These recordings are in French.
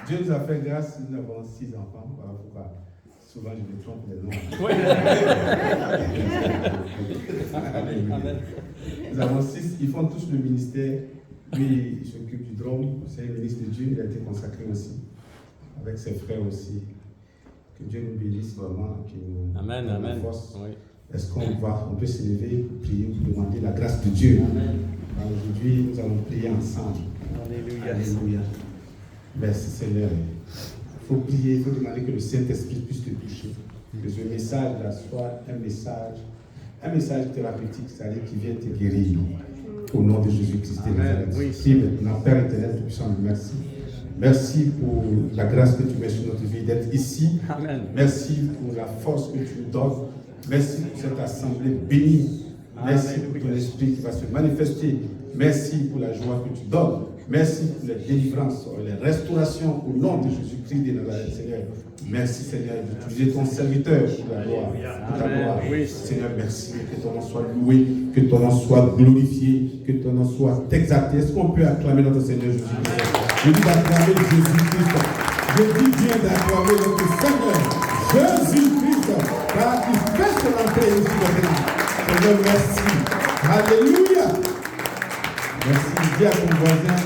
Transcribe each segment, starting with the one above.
Dieu nous a fait grâce, nous avons 6 enfants. Voilà pourquoi souvent je me trompe les noms. Oui. Amen. Nous avons 6, ils font tous le ministère. Lui, il s'occupe du drôme, c'est le ministre de Dieu, il a été consacré aussi, avec ses frères aussi. Que Dieu nous bénisse vraiment, qu'il nous donne la force. Oui. Est-ce on peut s'élever pour prier, pour demander la grâce de Dieu. Aujourd'hui, nous allons prier ensemble. Alléluia. Alléluia. Merci Seigneur. Il faut prier, il faut demander que le Saint-Esprit puisse te toucher. Que ce message-là soit un message thérapeutique, c'est-à-dire qui vient te guérir. Au nom de Jésus-Christ de Nazareth. Prie maintenant, Père éternel, Tout-Puissant, merci. Merci pour la grâce que tu mets sur notre vie d'être ici. Amen. Merci pour la force que tu nous donnes. Merci pour cette assemblée bénie. Merci pour ton esprit qui va se manifester. Merci pour la joie que tu donnes. Merci pour les délivrances, les restaurations au nom de Jésus-Christ de Nazareth, Seigneur. Merci, Seigneur, d'utiliser ton serviteur pour ta gloire. Oui. Seigneur, merci. Que ton nom soit loué, que ton nom soit glorifié, que ton nom soit exalté. Est-ce qu'on peut acclamer notre Seigneur Jésus-Christ? Je dis d'acclamer Jésus-Christ. Je dis bien d'acclamer notre Seigneur Jésus-Christ, car il fait son entrée ici de nous. Seigneur, merci. Alléluia. Merci. Dis à ton voisin,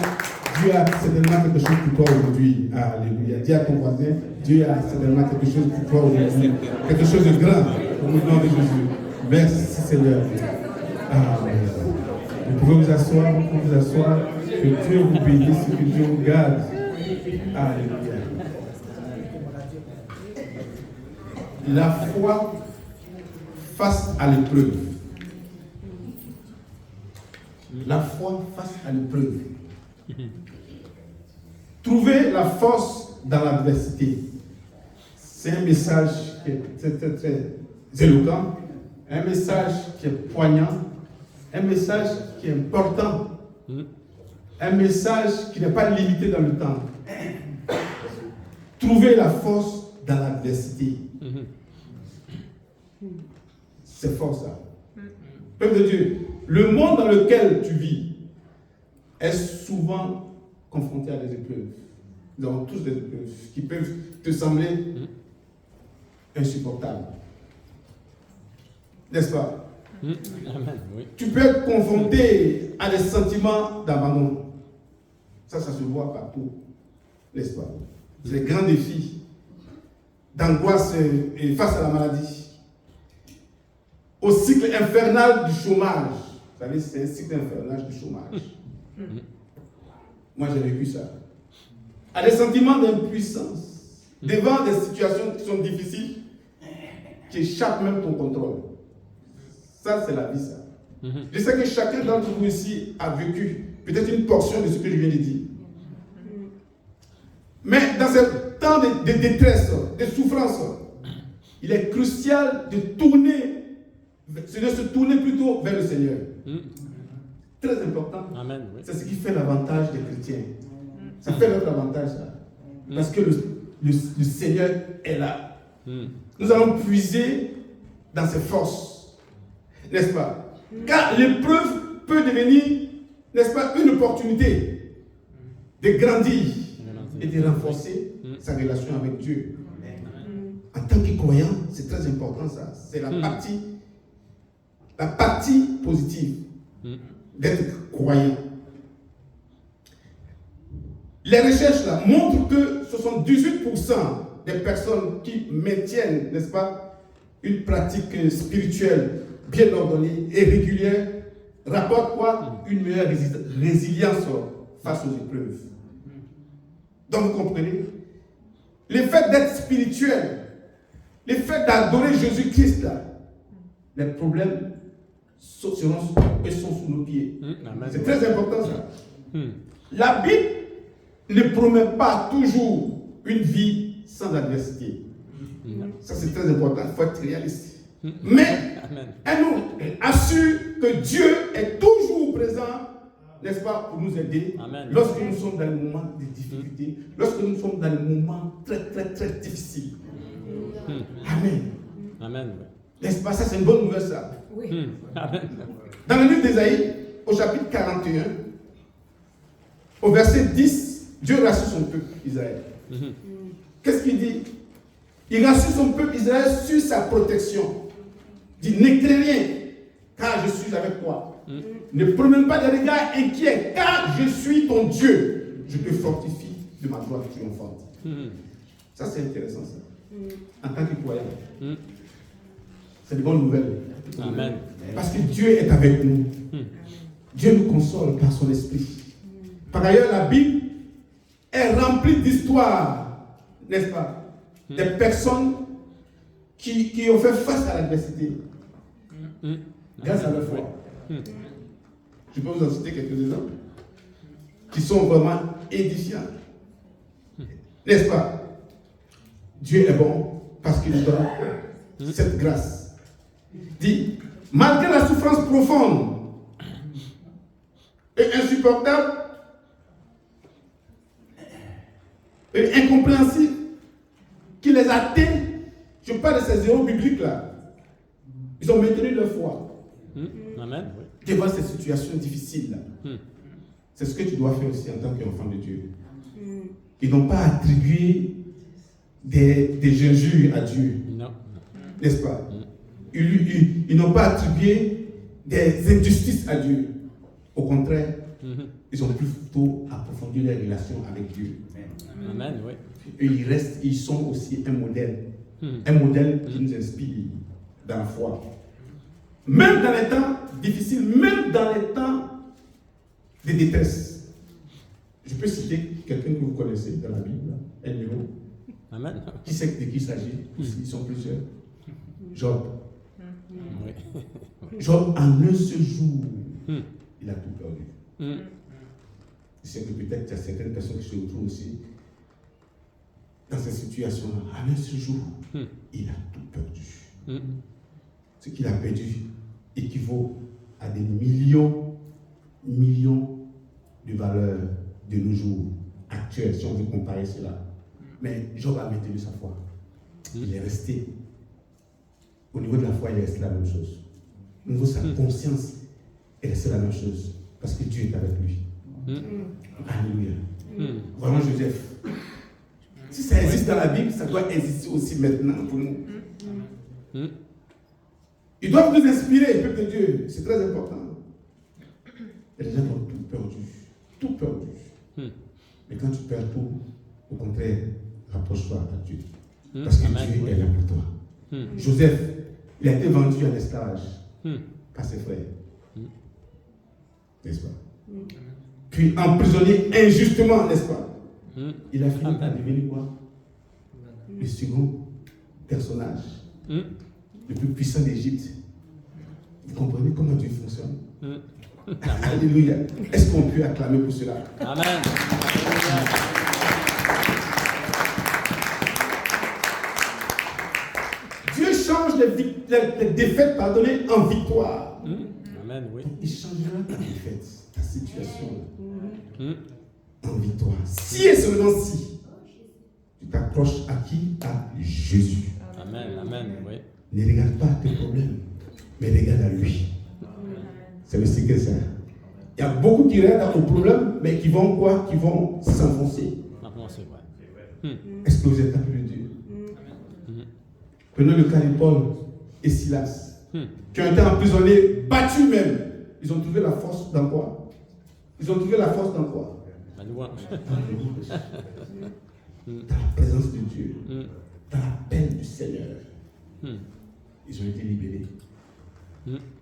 Dieu a certainement quelque chose pour toi aujourd'hui. Alléluia. Dis à ton voisin, Dieu a certainement quelque chose pour toi aujourd'hui. Quelque chose de grand au nom de Jésus. Merci Seigneur. Amen. Vous pouvez vous asseoir, Que Dieu vous bénisse, que Dieu vous garde. Alléluia. La foi face à l'épreuve. La foi face à l'épreuve. Trouver la force dans l'adversité. C'est un message qui est très éloquent, un message qui est poignant, un message qui est important, un message qui n'est pas limité dans le temps. Trouver la force dans l'adversité. C'est fort ça. Peuple de Dieu, le monde dans lequel tu vis est souvent confronté à des épreuves. Nous avons tous des épreuves qui peuvent te sembler insupportables. N'est-ce pas? Amen, oui. Tu peux être confronté à des sentiments d'abandon. Ça se voit partout. N'est-ce pas? C'est des grands défis d'angoisse face à la maladie. Au cycle infernal du chômage. Vous savez, c'est un cycle infernal du chômage. Moi, j'ai vécu ça. À des sentiments d'impuissance, devant des situations qui sont difficiles, qui échappent même ton contrôle. Ça, c'est la vie, ça. Je sais que chacun d'entre vous ici a vécu peut-être une portion de ce que je viens de dire. Mais dans ce temps de détresse, de souffrance, il est crucial de se tourner plutôt vers le Seigneur. Très important. Amen, oui. C'est ce qui fait l'avantage des chrétiens. Ça fait notre avantage, ça. Parce que le Seigneur est là. Nous allons puiser dans ses forces. N'est-ce pas? Car l'épreuve peut devenir, n'est-ce pas, une opportunité de grandir et de renforcer sa relation avec Dieu. En tant que croyant, c'est très important ça. C'est la partie positive d'être croyant. Les recherches là montrent que 78% des personnes qui maintiennent, n'est-ce pas, une pratique spirituelle bien ordonnée et régulière rapportent quoi? Une meilleure résilience face aux épreuves. Donc vous comprenez? Le fait d'être spirituel, le fait d'adorer Jésus-Christ là, les problèmes sont sous nos pieds. C'est très important ça. La Bible ne promet pas toujours une vie sans adversité. Ça c'est très important, il faut être réaliste. Mais elle nous assure que Dieu est toujours présent, n'est-ce pas, pour nous aider. Lorsque nous sommes dans les moments de difficulté, lorsque nous sommes dans les moments très très très difficiles. Amen. Amen. N'est-ce pas? Ça c'est une bonne nouvelle ça. Oui. Dans le livre d'Ésaïe, au chapitre 41, au verset 10, Dieu rassure son peuple, Israël. Qu'est-ce qu'il dit? Il rassure son peuple Israël sur sa protection. Il dit, ne crains rien, car je suis avec toi. Ne promène pas de regards inquiets, car je suis ton Dieu. Je te fortifie de ma gloire triomphante. Ça, c'est intéressant, ça. En tant que croyant. C'est une bonne nouvelle. Amen. Parce que Dieu est avec nous. Dieu nous console par son esprit. Par ailleurs, la Bible est remplie d'histoires, n'est-ce pas? Des personnes qui ont fait face à l'adversité grâce à leur foi. Je peux vous en citer quelques exemples qui sont vraiment édifiants. N'est-ce pas? Dieu est bon parce qu'il nous donne cette grâce. Dit, malgré la souffrance profonde et insupportable et incompréhensible qui les a atteints, je parle de ces héros bibliques là, ils ont maintenu leur foi. Amen. Devant ces situations difficiles là. C'est ce que tu dois faire aussi en tant qu'enfant de Dieu. Ils n'ont pas attribué des injures à Dieu. Non. N'est-ce pas? Ils n'ont pas attribué des injustices à Dieu. Au contraire, ils ont plutôt approfondi leur relation avec Dieu. Amen, oui. Et ils sont aussi un modèle. Un modèle qui nous inspire dans la foi. Même dans les temps difficiles, même dans les temps de détresse. Je peux citer quelqu'un que vous connaissez dans la Bible, un héros. Amen. Qui sait de qui il s'agit? Ils sont plusieurs. Job. Oui. Job, en un seul jour, il a tout perdu. Je sais que peut-être il y a certaines personnes qui se retrouvent aussi dans cette situation-là. En un seul jour, il a tout perdu. Ce qu'il a perdu équivaut à des millions de valeurs de nos jours actuels, si on veut comparer cela. Mais Job a maintenu sa foi. Il est resté. Au niveau de la foi, il est resté la même chose. Au niveau de sa conscience, il est resté la même chose. Parce que Dieu est avec lui. Alléluia. Vraiment, Joseph. Si ça existe dans la Bible, ça doit exister aussi maintenant pour nous. Ils doivent nous inspirer, peuple de Dieu. C'est très important. Et les gens ont tout perdu. Tout perdu. Mais quand tu perds tout, au contraire, rapproche-toi à Dieu. Parce que Dieu est là pour toi. Joseph, il a été vendu en esclavage par ses frères. N'est-ce pas? Puis emprisonné injustement, n'est-ce pas? Il a fini par devenir quoi? Le second personnage, le plus puissant d'Égypte. Vous comprenez comment Dieu fonctionne? Alléluia. Est-ce qu'on peut acclamer pour cela? Amen. Dieu change les défaites pardonnées en victoire. Amen, oui. Donc, il changera ta défaite, ta situation en victoire. Si et seulement si tu t'approches à qui? À Jésus. Amen, amen, oui. Ne regarde pas tes problèmes, mais regarde à lui. C'est le secret, ça. Il y a beaucoup qui regardent aux problèmes, mais qui vont quoi? Qui vont s'enfoncer. Est-ce que vous êtes appelés de Dieu? Prenons le cas de Paul et Silas, qui ont été emprisonnés, battus même. Ils ont trouvé la force dans quoi? Ils ont trouvé la force dans quoi? Dans la présence de Dieu, dans l'appel du Seigneur. Ils ont été libérés.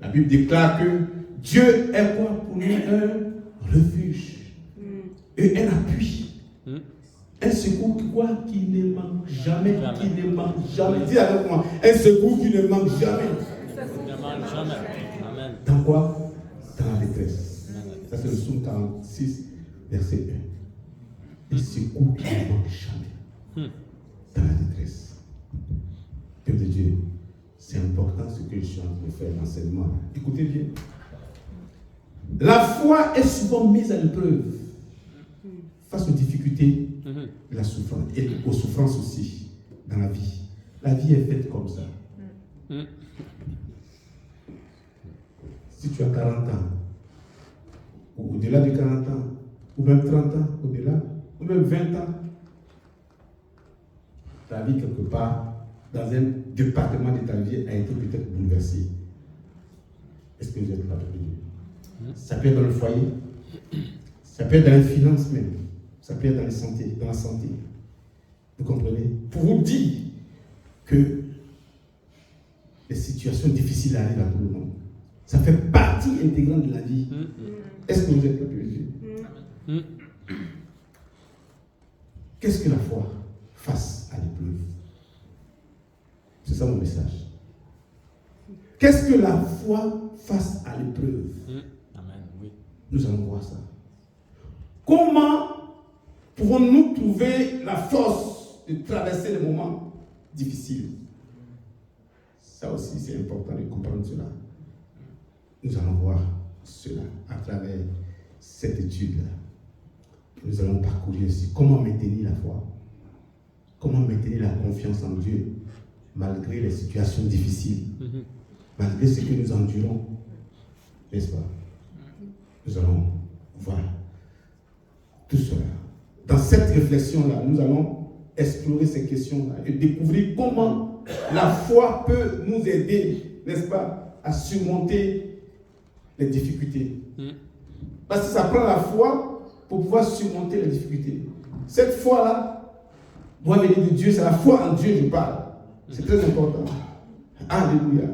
La Bible déclare que Dieu est quoi pour nous? Un refuge et un appui. Un secours qui ne manque jamais, qui ne manque jamais. Dis avec moi, un secours qui ne manque jamais. Dans quoi? Dans la détresse. Ça c'est le psaume 46, verset 1. Un secours qui ne manque jamais. Dans la détresse. Peuple de Dieu, c'est important ce que je suis en train de faire, l'enseignement. Écoutez bien. La foi est souvent mise à l'épreuve face aux difficultés, la souffrance et aux souffrances aussi dans la vie. La vie est faite comme ça. Si tu as 40 ans, ou au-delà de 40 ans, ou même 30 ans, au-delà, ou même 20 ans, ta vie quelque part, dans un département de ta vie, a été peut-être bouleversée. Est-ce que vous êtes là avec Dieu? Ça peut être dans le foyer, ça peut être dans les finances même, ça peut être dans la santé. Vous comprenez? Pour vous dire que les situations difficiles arrivent à tout le monde. Ça fait partie intégrante de la vie. Est-ce que vous êtes là avec Dieu? Qu'est-ce que la foi face à l'épreuve? C'est ça mon message. Qu'est-ce que la foi face à l'épreuve? Amen, oui. Nous allons voir ça. Comment pouvons-nous trouver la force de traverser les moments difficiles? Ça aussi, c'est important de comprendre cela. Nous allons voir cela à travers cette étude-là. Nous allons parcourir aussi comment maintenir la foi, comment maintenir la confiance en Dieu, malgré les situations difficiles, malgré ce que nous endurons, n'est-ce pas? Nous allons voir tout cela. Dans cette réflexion-là, nous allons explorer ces questions-là et découvrir comment la foi peut nous aider, n'est-ce pas, à surmonter les difficultés. Parce que ça prend la foi pour pouvoir surmonter les difficultés. Cette foi-là doit venir de Dieu, c'est la foi en Dieu je parle. C'est très important. Alléluia.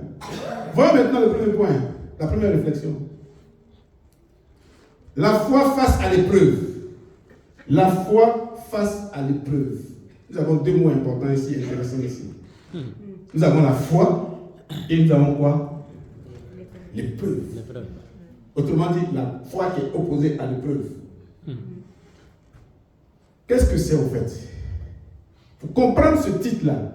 Voyons maintenant le premier point, la première réflexion. La foi face à l'épreuve. La foi face à l'épreuve. Nous avons deux mots importants ici, intéressants ici. Nous avons la foi et nous avons quoi? L'épreuve. Autrement dit, la foi qui est opposée à l'épreuve. Qu'est-ce que c'est au fait? Pour comprendre ce titre-là,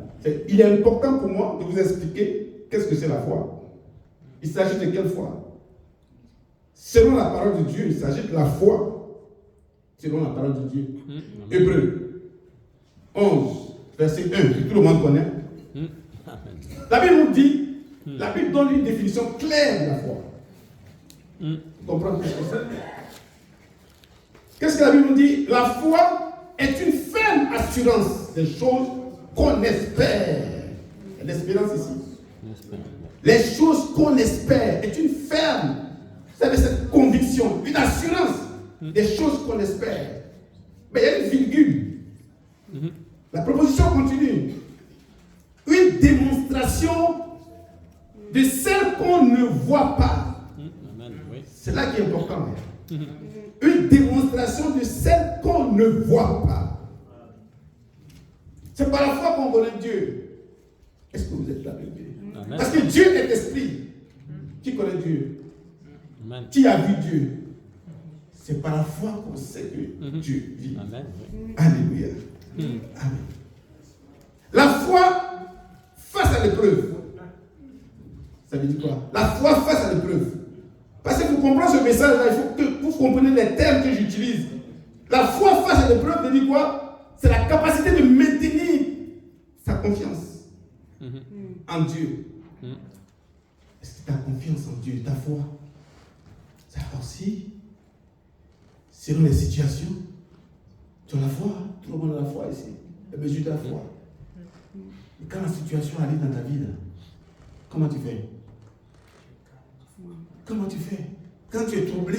il est important pour moi de vous expliquer qu'est-ce que c'est la foi. Il s'agit de quelle foi? Selon la parole de Dieu, il s'agit de la foi selon la parole de Dieu. Hébreux 11, verset 1, que tout le monde connaît. La Bible nous dit, la Bible donne une définition claire de la foi. Vous comprenez ce que c'est? Qu'est-ce que la Bible nous dit? La foi est une ferme assurance des choses qu'on espère. Il y a l'espérance ici. Les choses qu'on espère est une ferme, vous savez, cette conviction, une assurance des choses qu'on espère. Mais il y a une virgule. La proposition continue. Une démonstration de celle qu'on ne voit pas. C'est là qui est important. Une démonstration de celle qu'on ne voit pas. C'est par la foi qu'on connaît Dieu. Est-ce que vous êtes là avec Dieu? Parce que Dieu est esprit. Qui connaît Dieu? Amen. Qui a vu Dieu? C'est par la foi qu'on sait que Dieu vit. Amen. Alléluia. Amen. La foi face à l'épreuve. Ça veut dire quoi? La foi face à l'épreuve. Parce que pour comprendre ce message-là, il faut que vous compreniez les termes que j'utilise. La foi face à l'épreuve veut dire quoi? C'est la capacité de maintenir sa confiance en Dieu. Est-ce que tu as confiance en Dieu, ta foi? Ça aussi, selon les situations, tu as la foi. Tout le monde a la foi ici. La mesure de la foi. Et quand la situation arrive dans ta vie, là, comment tu fais? Comment tu fais? Quand tu es troublé,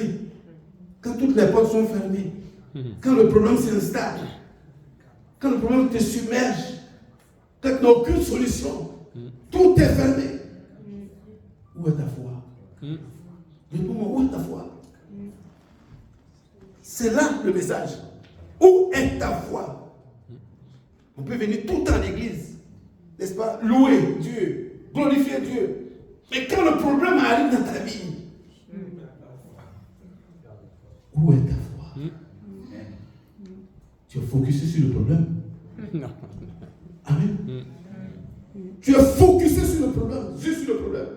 quand toutes les portes sont fermées, quand le problème s'installe, quand le problème te submerge, quand tu n'as aucune solution, tout est fermé. Où est ta foi? Réponds-moi, où est ta foi? C'est là le message. Où est ta foi? On peut venir tout le temps à l'église, n'est-ce pas? Louer Dieu, glorifier Dieu. Mais quand le problème arrive dans ta vie, où est ta foi? Tu es focusé sur le problème? Non. Amen. Tu es focusé sur le problème, juste sur le problème.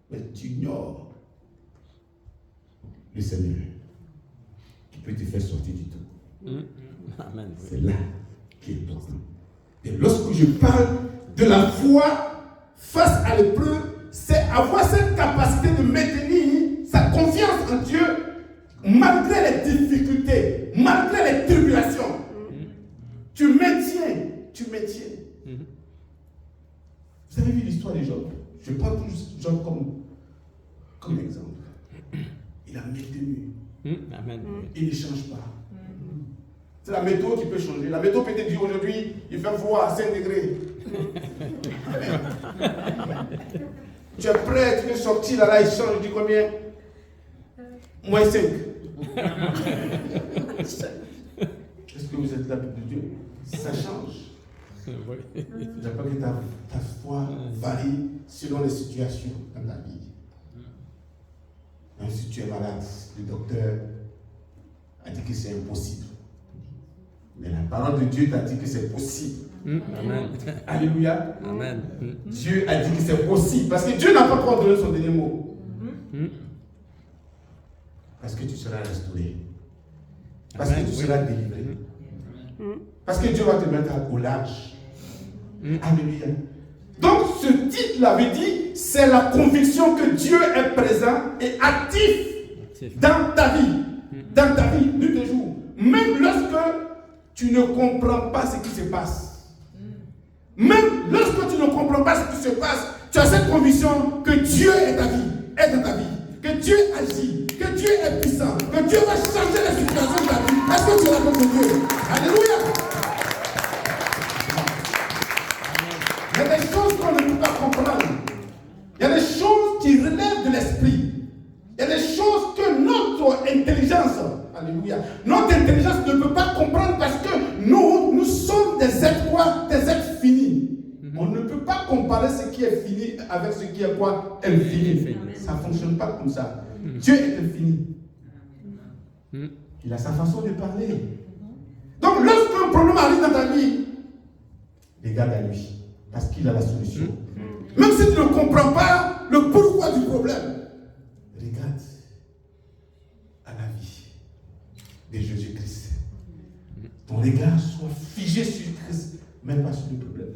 Mais tu ignores le Seigneur qui peut te faire sortir du tout. Amen. C'est là qui est important. Et lorsque je parle de la foi face à l'épreuve, c'est avoir cette capacité de maintenir sa confiance en Dieu malgré les difficultés, malgré les tribulations. Tu maintiens Amen. Il ne change pas. C'est la météo qui peut changer. La météo peut te dire aujourd'hui, il fait froid à 5 degrés. Tu es prêt, tu veux sortir là, il change, il dit combien? Moins 5. Est-ce que vous êtes là, peuple de Dieu? Ça change. Oui. Il n'y a pas que ta foi varie selon les situations dans ta vie. Même si tu es malade, le docteur a dit que c'est impossible. Mais la parole de Dieu t'a dit que c'est possible. Amen. Alléluia. Amen. Dieu a dit que c'est possible. Parce que Dieu n'a pas encore donné son dernier mot. Parce que tu seras restauré. Parce que tu seras délivré. Parce que Dieu va te mettre au large. Alléluia. Donc ce titre-là veut dire, c'est la conviction que Dieu est présent et actif dans ta vie. Dans ta vie, de tes jours. Même lorsque tu ne comprends pas ce qui se passe. Même lorsque tu ne comprends pas ce qui se passe, tu as cette conviction que Dieu est ta vie, est dans ta vie. Que Dieu agit, que Dieu est puissant, que Dieu va changer les situations de ta vie. Est-ce que tu racontes de Dieu? Alléluia. Il y a des choses qu'on ne peut pas comprendre. Il y a des choses qui relèvent de l'esprit. Il y a des choses que notre intelligence, alléluia, notre intelligence ne peut pas comprendre parce que nous sommes des êtres quoi? Des êtres finis. On ne peut pas comparer ce qui est fini avec ce qui est quoi? Infini. Ça ne fonctionne pas comme ça. Dieu est infini. Il a sa façon de parler. Donc lorsqu'un problème arrive dans ta vie, regarde à lui. Parce qu'il a la solution. Même si tu ne comprends pas le pourquoi du problème, regarde à la vie de Jésus-Christ. Ton regard soit figé sur Christ, même pas sur le problème.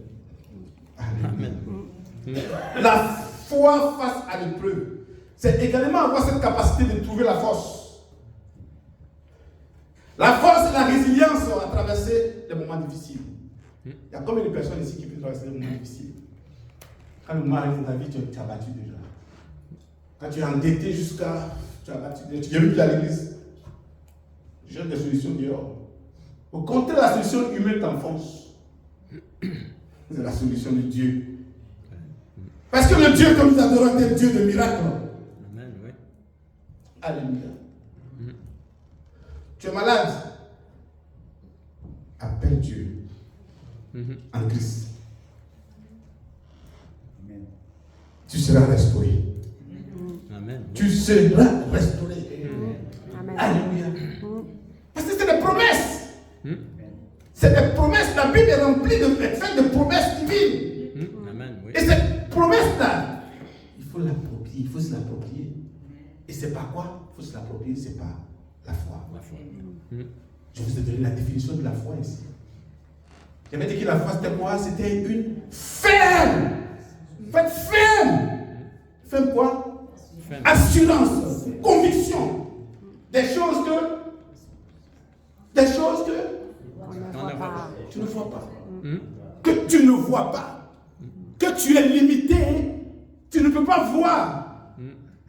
Amen. La foi face à l'épreuve, c'est également avoir cette capacité de trouver la force. La force et la résilience à traverser des moments difficiles. Il y a combien de personnes ici qui peuvent traverser des moments difficiles? Quand le moment arrive dans ta vie, tu es abattu déjà. Quand tu es endetté jusqu'à... Tu es abattu déjà. Tu viens plus à l'église. Je cherche des solutions dehors. Au contraire, la solution humaine t'enfonce. C'est la solution de Dieu. Parce que le Dieu que nous adorons est un Dieu de miracles. Amen, oui. Alléluia. Tu es malade. Appelle Dieu en Christ. Amen. Tu seras restauré. Amen. Tu seras restauré. Amen. Alléluia. Parce que c'est des promesses. C'est des promesses. La Bible est remplie de promesses divines. Amen, oui. Et cette promesse-là, il faut l'approprier, il faut se l'approprier. Et c'est pas quoi? Il faut se l'approprier, c'est pas la foi. La foi. Je vous ai donné la définition de la foi ici. J'avais dit que la foi c'était quoi? C'était une ferme. Faites ferme. Ferme quoi? Ferme. Assurance, conviction. Des choses que On ne voit pas. tu ne vois pas. Que tu ne vois pas. Que tu es limité. Tu ne peux pas voir.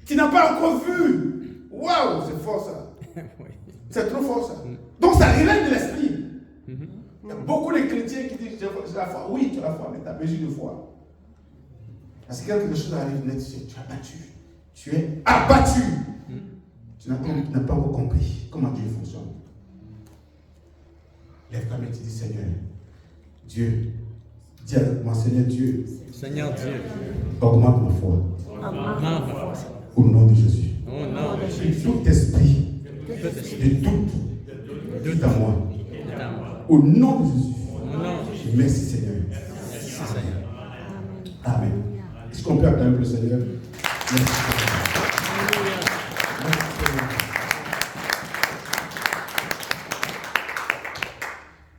Tu n'as pas encore vu. Waouh, c'est fort ça. Oui. C'est trop fort ça. Donc ça relève de l'esprit. Il y a beaucoup de chrétiens qui disent j'ai la foi. Oui, tu as la foi, mais tu as besoin de foi. Parce que quelque chose arrive net, tu es abattu. Tu es abattu. Tu n'as pas encore compris comment Dieu fonctionne. Lève-toi et tu dis Seigneur, Dieu, dis avec moi, Seigneur Dieu, Seigneur Dieu, augmente ma foi. augmente ma foi. Au nom de Jésus. Au nom de Et Jésus. tout esprit Tout esprit de doute, doute à moi. est à moi. Au nom de Jésus. Au nom de Jésus. Merci Seigneur. Merci Seigneur. Amen. Est-ce qu'on peut acclamer le Seigneur? Merci Seigneur.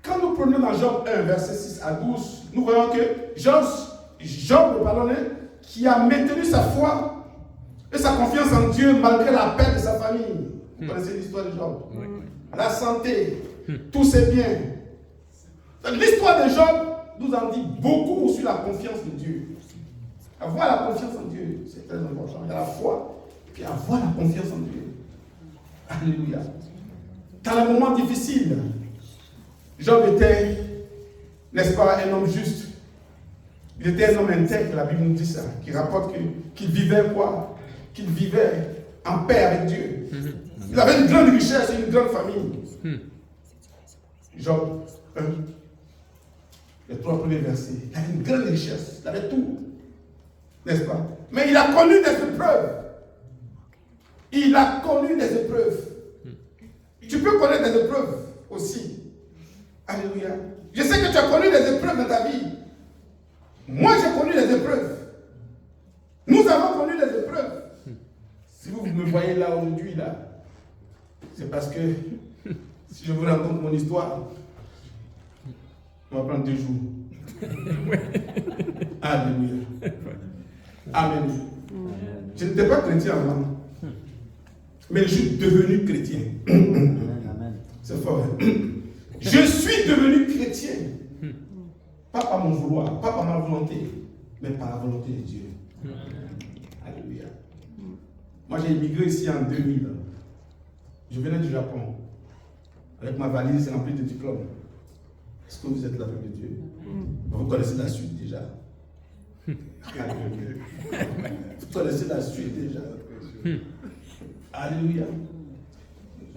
Quand nous prenons dans Job 1, verset 6 à 12, nous voyons que Job, qui a maintenu sa foi et sa confiance en Dieu malgré la perte de sa famille. Vous connaissez l'histoire de Job. Oui. La santé, tous ses biens. L'histoire de Job nous en dit beaucoup sur la confiance de Dieu. Avoir la confiance en Dieu, c'est très important. Il y a la foi, et puis avoir la confiance en Dieu. Alléluia. Dans les moments difficiles, Job était, n'est-ce pas, un homme juste. Il était un homme intègre, la Bible nous dit ça, qui rapporte qu'il vivait quoi? Qu'il vivait en paix avec Dieu. Il avait une grande richesse et une grande famille. Job 1, les 3 premiers versets. Il avait une grande richesse, il avait tout. N'est-ce pas? Mais il a connu des épreuves. Il a connu des épreuves. Tu peux connaître des épreuves aussi. Alléluia. Je sais que tu as connu des épreuves dans ta vie. Moi, j'ai connu des épreuves. Nous avons connu des épreuves. Si vous me voyez là aujourd'hui, là, c'est parce que si je vous raconte mon histoire, on va prendre 2 jours. Alléluia. Amen. Je n'étais pas chrétien avant, mais je suis devenu chrétien. C'est fort. Hein? Je suis devenu chrétien. Pas par mon vouloir, pas par ma volonté, mais par la volonté de Dieu. Alléluia. Moi, j'ai immigré ici en 2000. Je venais du Japon. Avec ma valise remplie de diplômes. Est-ce que vous êtes l'aveugle de Dieu? Vous connaissez la suite déjà. Alléluia. Vous connaissez la suite déjà. Alléluia.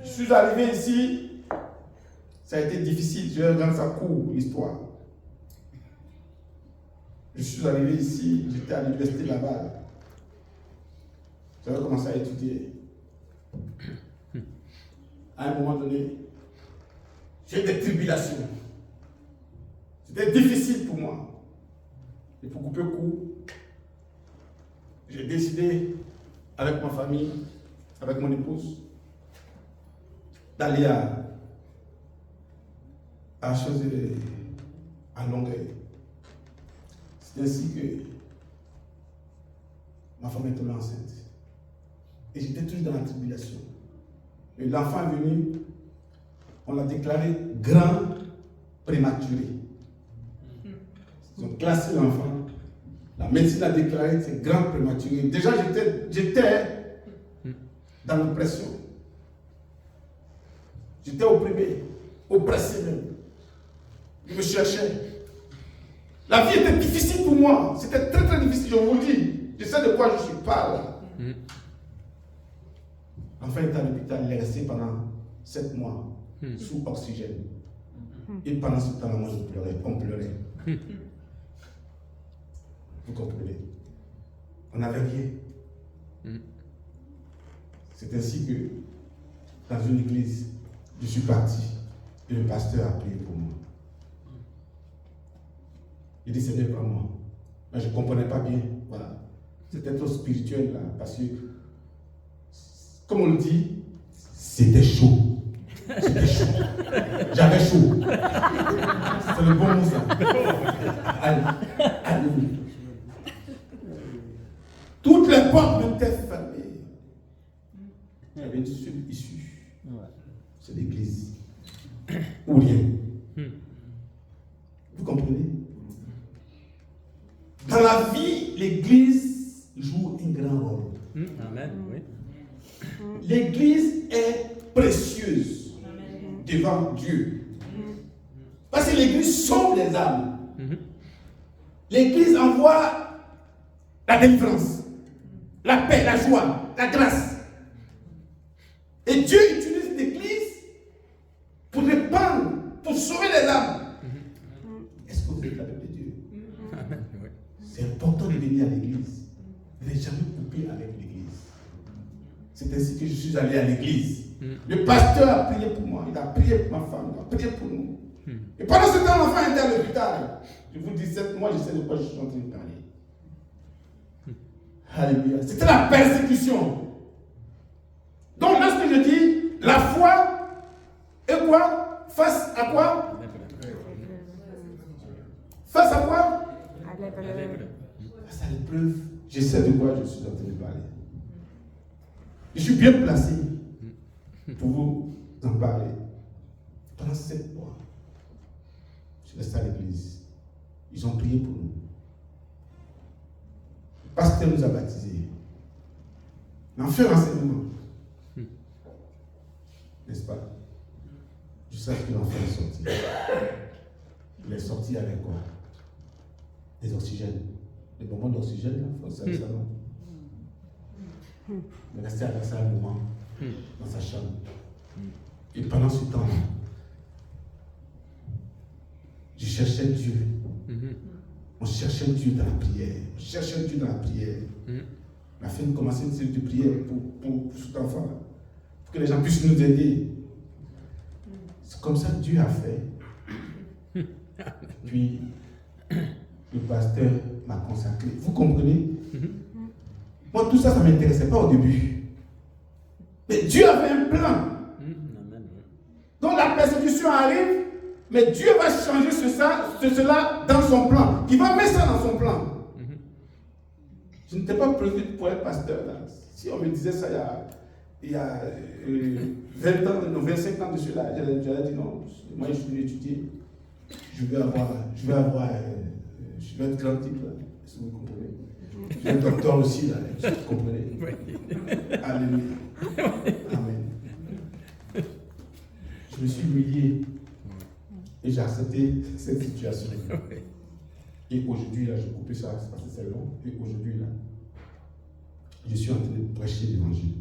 Je suis arrivé ici. Ça a été difficile. Je vais rendre ça court, l'histoire. Je suis arrivé ici. J'étais à l'université Laval. J'avais commencé à étudier. À un moment donné, j'ai eu des tribulations. C'était difficile pour moi. Et pour couper court, j'ai décidé, avec ma famille, avec mon épouse, d'aller à choisir à Longueuil. C'est ainsi que ma femme est tombée enceinte. Et j'étais toujours dans la tribulation. Et l'enfant est venu, on l'a déclaré grand prématuré. Ils ont classé l'enfant. La médecine a déclaré que c'est grand prématuré. Déjà, j'étais dans l'oppression. J'étais opprimé, oppressé même. Je me cherchais. La vie était difficile pour moi. C'était très très difficile, je vous le dis. Je sais de quoi je suis pas là. L'enfant était à l'hôpital, il est resté pendant 7 mois sous oxygène. Et pendant ce temps-là, moi je pleurais, on pleurait. Vous comprenez? On n'avait rien. C'est ainsi que, dans une église, je suis parti et le pasteur a prié pour moi. Il dit, c'est bien pour moi. Mais je ne comprenais pas bien. Voilà. C'était trop spirituel là, parce que, comme on le dit, c'était chaud. C'était chaud. J'avais chaud. C'est le bon mot ça. Alléluia. Toutes les portes m'étaient fermées. Il y avait une seule issue. C'est l'église. Ou rien. Vous comprenez? Dans la vie, l'église joue un grand rôle. Amen. Oui. L'église est précieuse devant Dieu. Parce que l'église sauve les âmes. L'église envoie la délivrance, la paix, la joie, la grâce. Et Dieu utilise l'église pour répandre, pour sauver les âmes. Est-ce que vous êtes avec Dieu? Amen. Oui. C'est important de venir à l'église. Ne jamais couper avec l'église. C'est ainsi que je suis allé à l'église. Le pasteur a prié pour moi, il a prié pour ma femme, il a prié pour nous. Et pendant ce temps, l'enfant était à l'hôpital. Je vous dis, 7 mois, je sais de quoi je suis en train de parler. Alléluia. C'était la persécution. Donc, lorsque je dis la foi est quoi? Face à quoi? Face à quoi? Face à l'épreuve. Je sais de quoi je suis en train de parler. Je suis bien placé pour vous en parler. Pendant 7 mois, je suis resté à l'église. Ils ont prié pour nous. Le pasteur nous a baptisés. Mais en fait, l'enseignement. n'est-ce pas? Jusqu'à ce que l'enfant est sorti. Il est sorti avec quoi? Des oxygènes. Des bonbons d'oxygène, il faut ça, non. Il est resté avec ça un moment dans sa chambre. Et pendant ce temps-là, je cherchais Dieu. On cherchait Dieu dans la prière. On cherchait Dieu dans la prière. On a fait commencer une série de prières pour cet enfant-là. Pour que les gens puissent nous aider. C'est comme ça que Dieu a fait. Puis, le pasteur m'a consacré. Vous comprenez? Moi, tout ça, ça ne m'intéressait pas au début. Mais Dieu avait un plan. Donc la persécution arrive, mais Dieu va changer cela dans son plan. Il va mettre ça dans son plan. Je n'étais pas prévu pour être pasteur. Là. Si on me disait ça il y a 20 ans, non, 25 ans de cela, j'allais dire non, moi je suis venu étudier. Je vais être grand type, là, si vous comprenez. Je vais être docteur aussi, là, si vous comprenez. Alléluia. Amen. Je me suis humilié et j'ai accepté cette situation. Et aujourd'hui, là, je coupais ça parce que c'est long. Et aujourd'hui, là, je suis en train de prêcher l'évangile.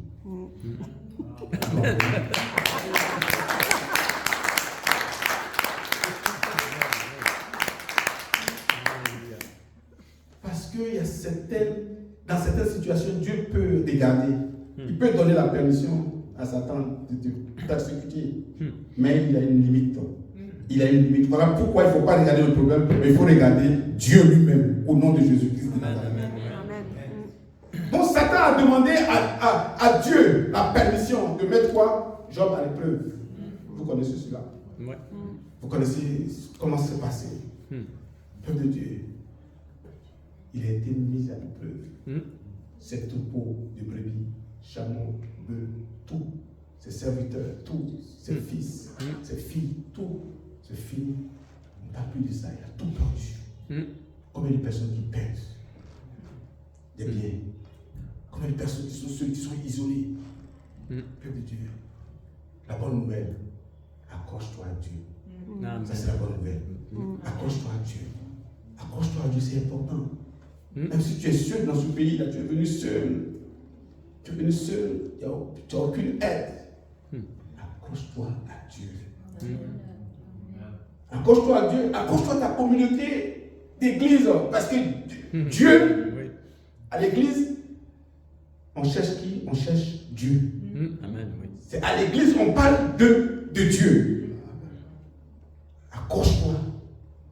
Parce que dans certaines situations, Dieu peut regarder. Il peut donner la permission à Satan de te persécuter. Mais il a une limite. Il a une limite. Voilà pourquoi il ne faut pas regarder le problème, mais il faut regarder Dieu lui-même, au nom de Jésus-Christ. Donc Satan a demandé à Dieu la permission de mettre quoi? Job à l'épreuve. Vous connaissez cela? Ouais. Vous connaissez comment c'est passé? Peuple de Dieu, il a été mis à l'épreuve. Ses troupeaux de brebis, chameaux, bœufs, tout, ses serviteurs, tous, ses fils, ses filles, tout, ses filles, on n'a plus de ça, il a tout perdu. Combien de personnes qui perdent des biens? Combien de personnes qui sont ceux qui sont isolés? Peuple de Dieu, la bonne nouvelle, accroche-toi à Dieu. Ça c'est la bonne nouvelle. Accroche-toi à Dieu. Accroche-toi à Dieu, c'est important. Même si tu es seul dans ce pays-là, tu es venu seul. Tu es venu seul, tu n'as aucune aide. Accroche-toi à Dieu. Accroche-toi à Dieu, accroche-toi à ta communauté d'église. Parce que Dieu, à l'église, on cherche qui? On cherche Dieu. Amen, oui. C'est à l'église qu'on parle de Dieu. Accroche-toi.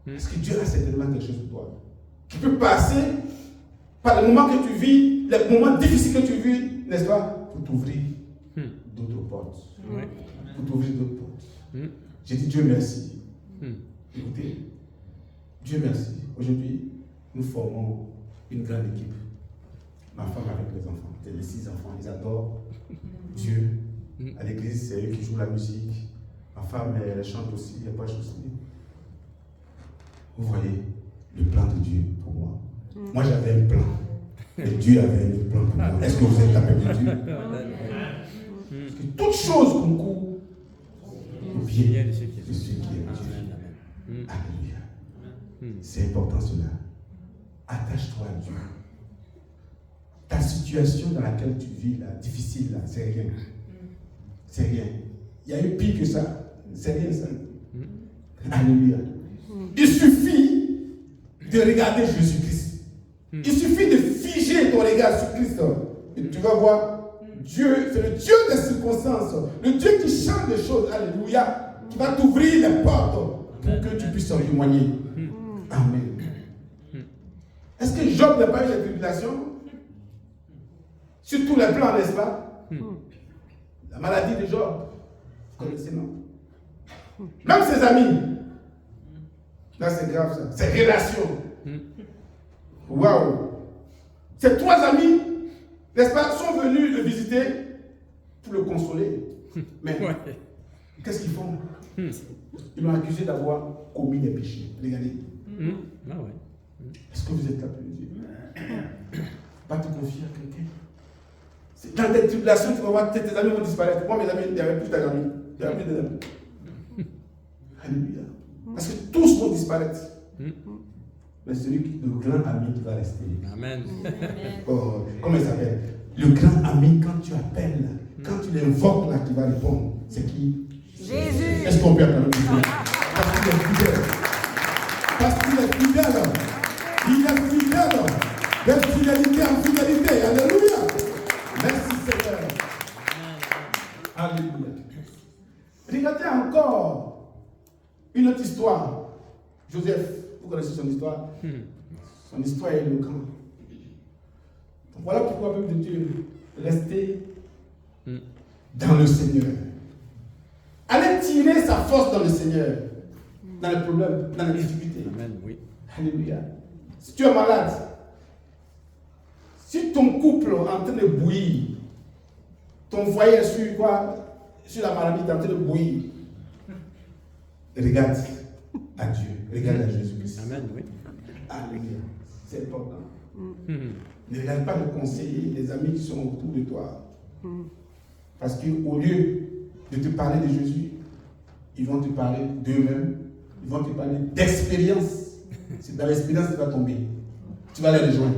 Parce que Dieu a certainement quelque chose pour toi. Tu peux passer par les moments que tu vis, les moments difficiles que tu vis, n'est-ce pas? Pour t'ouvrir d'autres portes. Pour t'ouvrir d'autres portes. J'ai dit Dieu merci. Écoutez, Dieu merci. Aujourd'hui, nous formons une grande équipe. Ma femme avec les enfants, c'est les 6 enfants, ils adorent Dieu. À l'église, c'est eux qui jouent la musique. Ma femme, elle chante aussi, elle prêche aussi. Vous voyez le plan de Dieu pour moi. Moi, j'avais un plan. Et Dieu avait un plan pour moi. Est-ce que vous êtes appelé de Dieu? Parce que toute chose concourt au bien de ceux qui aiment Dieu. Alléluia. C'est important cela. Attache-toi à Dieu. Ta situation dans laquelle tu vis, là, difficile, là, c'est rien. C'est rien. Il y a eu pire que ça. C'est rien, ça. Alléluia. Il suffit de regarder Jésus-Christ. Il suffit de figer ton regard sur Christ. Et tu vas voir, Dieu, c'est le Dieu des circonstances. Le Dieu qui change les choses. Alléluia. Qui va t'ouvrir les portes pour que tu puisses en témoigner. Amen. Est-ce que Job n'a pas eu la tribulation? Sur tous les plans, n'est-ce pas? La maladie de Job. Vous connaissez, non? Même ses amis. Là, c'est grave, ça. Ses relations. Waouh! Ses 3 amis, n'est-ce pas, sont venus le visiter pour le consoler. Mais qu'est-ce qu'ils font? Ils l'ont accusé d'avoir commis des péchés. Regardez. Est-ce que vous êtes appelé Dieu? Pas te confier à quelqu'un. Dans tes tribulations, tu vas voir tes amis vont disparaître. Moi, mes amis, il n'y avait plus d'amis. Il n'y a plus d'amis. Alléluia. Parce que tous vont disparaître. Mais le grand ami qui va rester. Amen. Oh, comment il s'appelle? Le grand ami, quand tu appelles, quand tu l'invoques là, qui va répondre, c'est qui? Jésus. Est-ce qu'on peut acclamer Dieu? Parce qu'il est fidèle. Parce qu'il est fidèle. Il est fidèle. De fidélité en fidélité. Alléluia. Merci Seigneur. Alléluia. Regardez encore une autre histoire. Joseph, vous connaissez son histoire? Son histoire est éloquente. Voilà pourquoi le peuple de Dieu, restez dans le Seigneur. Allez tirer sa force dans le Seigneur, dans les problèmes, dans les difficultés. Amen, oui. Alléluia. Si tu es malade, si ton couple est en train de bouillir, ton foyer est sur quoi? Sur la maladie, est en train de bouillir. Regarde à Dieu, regarde à Jésus-Christ. Amen, oui. Alléluia. C'est important. Ne regarde pas le conseiller, les amis qui sont autour de toi. Parce qu'au lieu de te parler de Jésus, ils vont te parler d'eux-mêmes, ils vont te parler d'expérience. C'est dans l'expérience que tu vas tomber. Tu vas les rejoindre.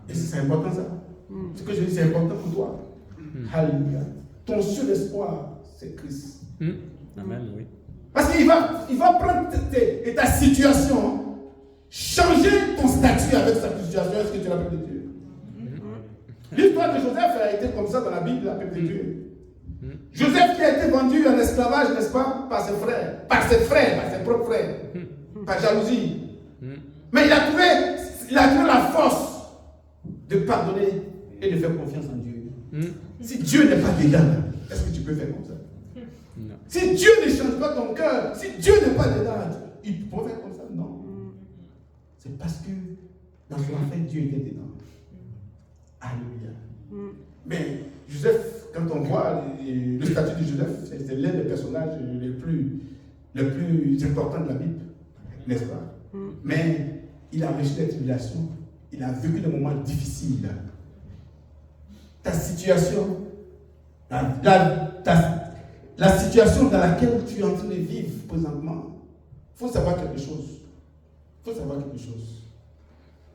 Et c'est important ça. Ce que je dis, c'est important pour toi. Alléluia. Ton seul espoir, c'est Christ. Amen, oui. Parce qu'il va prendre ta situation, changer ton statut avec sa situation. Est-ce que tu l'appelles de Dieu? L'histoire de Joseph a été comme ça dans la Bible, la peuple de Dieu. Joseph qui a été vendu en esclavage, n'est-ce pas, par ses frères, par ses propres frères, par jalousie. Mais il a trouvé la force de pardonner et de faire confiance en Dieu. Si Dieu n'est pas dedans, est-ce que tu peux faire comme ça? Non. Si Dieu ne change pas ton cœur, si Dieu n'est pas dedans, il peut faire comme ça? Non. C'est parce que dans son affaire, Dieu était dedans. Alléluia. Mais Joseph, quand on voit le statut de Joseph, c'est l'un des personnages les plus importants de la Bible, n'est-ce pas? Mais il a reçu des tribulations, il a vécu des moments difficiles. Ta situation, la situation dans laquelle tu es en train de vivre présentement, il faut savoir quelque chose. Il faut savoir quelque chose.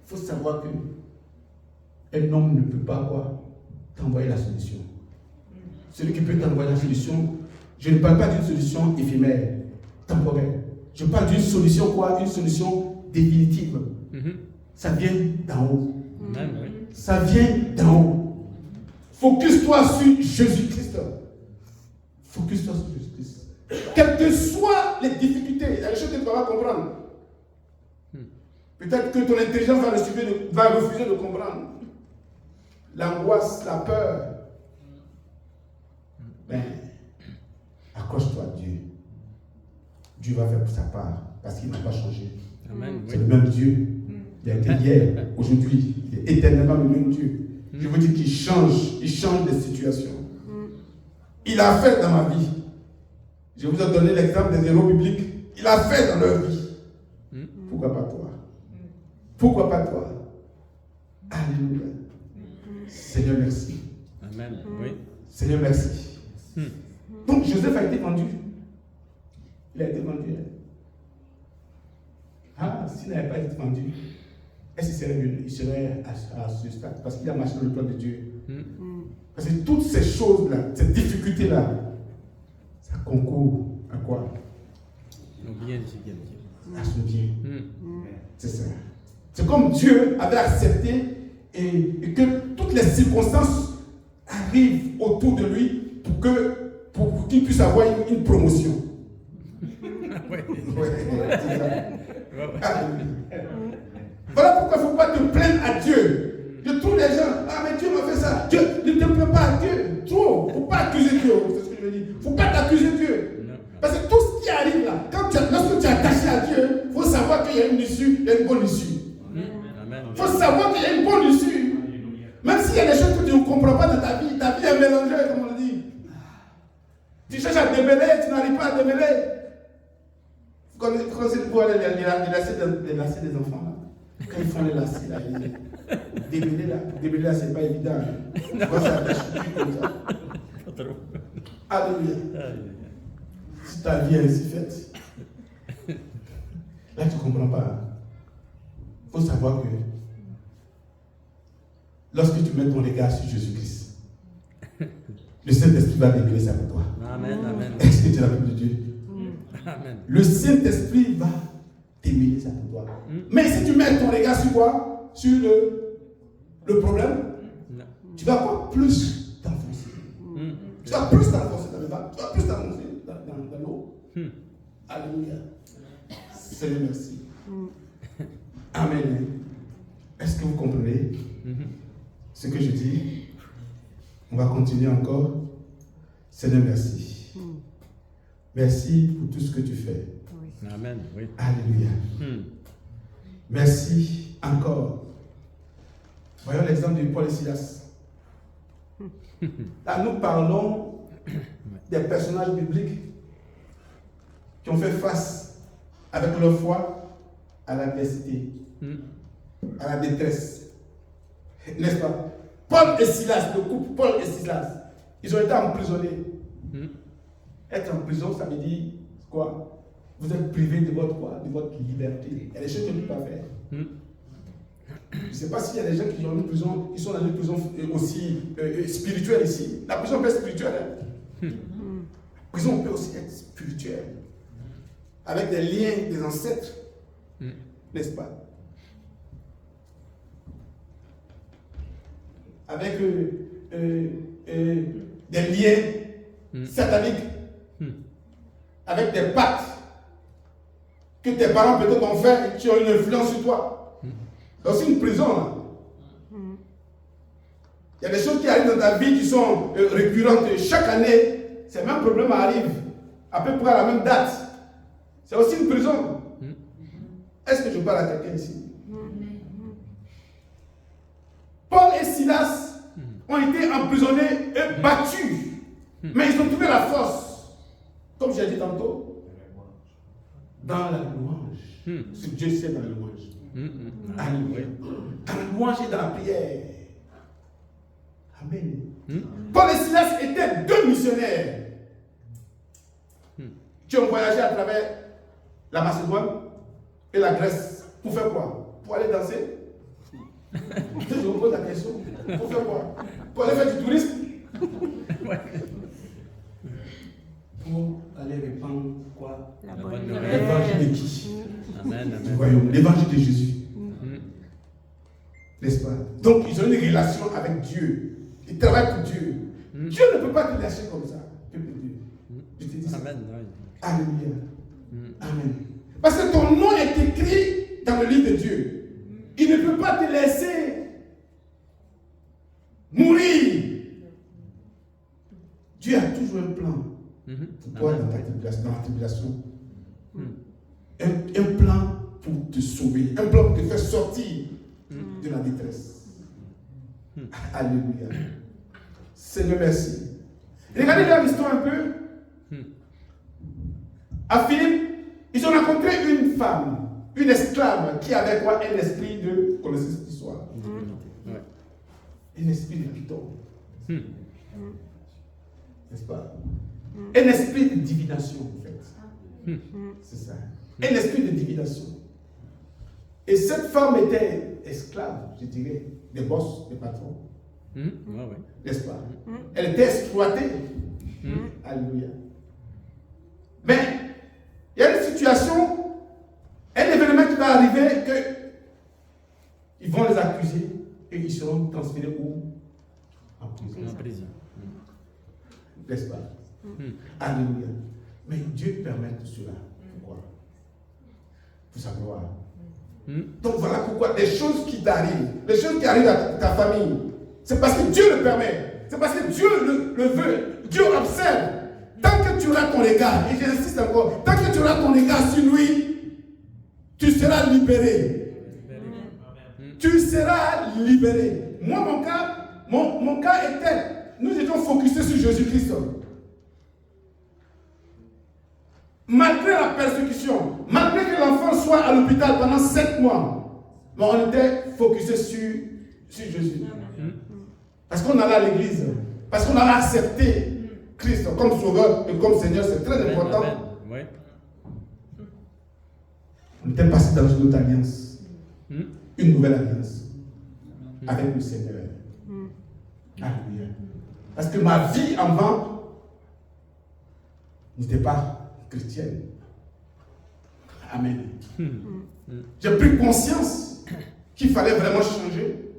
Il faut savoir que un homme ne peut pas t'envoyer la solution. Celui qui peut t'envoyer la solution, je ne parle pas d'une solution éphémère, temporaire. Je parle d'une solution Une solution définitive. Ça vient d'en haut. Amen, oui. Ça vient d'en haut. Focus-toi sur Jésus-Christ. Focus-toi sur Jésus-Christ. Quelles que soient les difficultés, il y a des choses que tu ne vas pas comprendre. Peut-être que ton intelligence va refuser de comprendre. L'angoisse, la peur. Ben, accroche-toi à Dieu. Dieu va faire pour sa part, parce qu'il n'a pas changé. Amen, C'est oui. le même Dieu. Il a été hier, aujourd'hui, il est éternellement le même Dieu. Je veux dire qu'il change des situations. Il a fait dans ma vie. Je vous ai donné l'exemple des héros bibliques. Il a fait dans leur vie. Pourquoi pas toi? Pourquoi pas toi? Alléluia. Seigneur, merci. Amen, oui. Seigneur, merci. Donc Joseph a été vendu. Il a été vendu. S'il n'avait pas été vendu, est-ce qu'il serait venu? Il serait à ce stade parce qu'il a marché dans le plan de Dieu. Parce que toutes ces choses-là, ces difficultés-là, ça concourt à quoi? Au bien de Dieu. À son bien. C'est ça. C'est comme Dieu avait accepté et que toutes les circonstances arrivent autour de lui pour qu'il puisse avoir une promotion. C'est ça. Voilà pourquoi il ne faut pas te plaindre à Dieu. De tous les gens, mais Dieu m'a fait ça. Dieu, ne te plains pas à Dieu. Trop. Il ne faut pas accuser Dieu. C'est ce que je veux dire. Il ne faut pas t'accuser Dieu. Parce que tout ce qui arrive là, lorsque tu es attaché à Dieu, il faut savoir qu'il y a une issue, il y a une bonne issue. Il faut savoir qu'il y a une bonne issue. Même s'il y a des choses que tu ne comprends pas dans ta vie est mélangée, comme on le dit. Tu cherches à démêler, tu n'arrives pas à démêler. Quand c'est pour aller les lacets des enfants, là. Quand ils font les lacets, là, démêler là, c'est pas évident. Tu vois ça, comme ça. Alléluia. si ta vie est ainsi faite, là tu ne comprends pas. Il faut savoir que lorsque tu mets ton regard sur Jésus-Christ, le Saint-Esprit va démêler ça pour toi. Amen, amen. Est-ce que tu es la parole de Dieu? Amen. Le Saint-Esprit va démêler ça pour toi. Mais si tu mets ton regard sur quoi? Sur le problème, Non. tu vas pas plus t'enfoncer. Tu vas plus t'enfoncer dans le bas. Tu vas plus t'enfoncer dans l'eau. Alléluia. Seigneur, merci. Amen. Est-ce que vous comprenez ce que je dis? On va continuer encore. Seigneur, merci. Merci pour tout ce que tu fais. Amen, oui. Alléluia. Merci encore. Voyons l'exemple de Paul et Silas. Là, nous parlons des personnages bibliques qui ont fait face avec leur foi à l'adversité, à la détresse. N'est-ce pas? Paul et Silas, le couple Paul et Silas, ils ont été emprisonnés. Être en prison, ça veut dire quoi? Vous êtes privé de votre quoi? De votre liberté. Il y a des choses que vous ne pouvez pas faire. Je ne sais pas s'il y a des gens qui ont une prison, qui sont dans une prison aussi spirituelle ici. La prison peut être spirituelle. La prison peut aussi être spirituelle. Avec des liens des ancêtres. N'est-ce pas? Avec des liens sataniques. Avec des pactes que tes parents peut-être ont fait qui ont une influence sur toi. C'est aussi une prison là. Il y a des choses qui arrivent dans ta vie qui sont récurrentes. Chaque année, ces mêmes problèmes arrivent à peu près à la même date. C'est aussi une prison. Est-ce que je parle à quelqu'un ici? Paul et Silas ont été emprisonnés et battus. Mais ils ont trouvé la force. Comme j'ai dit tantôt, dans la louange. Ce que Dieu sait dans la louange. Alléluia. Dans la louange et dans la prière. Amen. Paul et Silas étaient deux missionnaires qui ont voyagé à travers la Macédoine et la Grèce. Pour faire quoi? Pour aller danser? Je vous pose la question. Pour faire quoi? Pour aller faire du tourisme? Pour aller répandre quoi? La bonne L'évangile de qui? Amen, Du amen. royaume, l'évangile de Jésus. N'est-ce pas? Donc ils ont une relation avec Dieu. Ils travaillent pour Dieu. Dieu ne peut pas te lâcher comme ça. Que peut Dieu? Je te dis ça. Amen, oui. Alléluia. Amen. Parce que ton nom est écrit dans le livre de Dieu. Il ne peut pas te laisser mourir. Dieu a toujours un plan. Pour toi dans ta tribulation. Un plan pour te sauver. Un plan pour te faire sortir de la détresse. Alléluia. Seigneur, merci. Regardez leur histoire un peu. À Philippe, ils ont rencontré une femme, une esclave qui avait quoi? Un esprit de... Vous connaissez cette histoire? Un esprit de piton. N'est-ce pas? Un esprit de divination, en fait. C'est ça. Un esprit de divination. Et cette femme était esclave, je dirais, des boss, des patrons. N'est-ce pas? Elle était exploitée. Alléluia. Mais il y a une situation, un événement qui va arriver que ils vont les accuser et ils seront transférés où? En prison. En prison. N'est-ce pas? Alléluia. Mais Dieu permet tout cela. Pourquoi? Pour sa gloire. Donc voilà pourquoi les choses qui t'arrivent, les choses qui arrivent à ta famille, c'est parce que Dieu le permet. C'est parce que Dieu le veut. Dieu observe. Tant que tu auras ton regard, et j'insiste encore, tant que tu auras ton regard sur lui, tu seras libéré. Tu seras libéré. Moi, mon cas était, nous étions focusés sur Jésus-Christ. Malgré la persécution, malgré que l'enfant soit à l'hôpital pendant 7 mois, mais on était focusé sur Jésus. Parce qu'on allait à l'église, parce qu'on allait accepter Christ comme Sauveur et comme Seigneur, c'est très important. Amen. Oui. On était passé dans une autre alliance, une nouvelle alliance avec le Seigneur. Alléluia. Parce que ma vie avant n'était pas chrétienne. Amen. J'ai pris conscience qu'il fallait vraiment changer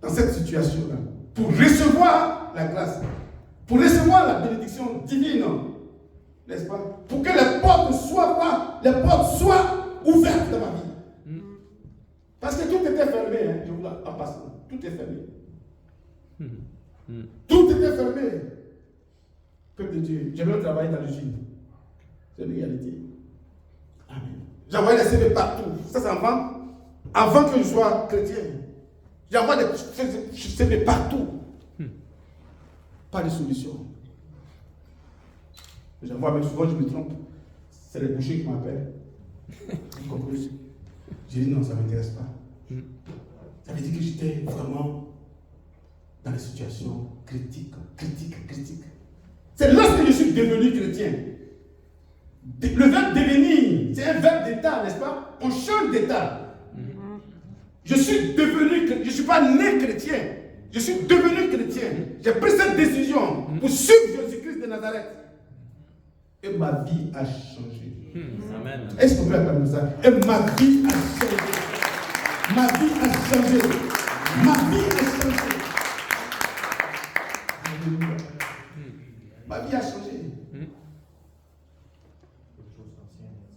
dans cette situation-là pour recevoir la grâce, pour recevoir la bénédiction divine, n'est-ce pas? Pour que les portes soient ouvertes dans ma vie. Parce que tout était fermé, hein, je vous l'en passant. Tout est fermé. Tout était fermé. Peuple de Dieu, j'aimerais travailler dans l'usine. C'est une réalité. Amen. J'envoie des CV partout. Ça, c'est avant que je sois chrétien. J'envoie des CV partout. Pas de solution. J'envoie, mais souvent je me trompe. C'est les bouchers qui m'appellent. Vous comprenez? J'ai dit non, ça ne m'intéresse pas. Ça veut dire que j'étais vraiment dans des situations critiques. C'est lorsque je suis devenu chrétien. Le verbe devenir, c'est un verbe d'état, n'est-ce pas? On change d'état. Je suis devenu chrétien. Je ne suis pas né chrétien. Je suis devenu chrétien. J'ai pris cette décision pour suivre Jésus-Christ de Nazareth. Et ma vie a changé. Amen. Est-ce qu'on peut appeler ça? Et ma vie a changé. Ma vie a changé. Ma vie a changé. Alléluia. Ma vie a changé.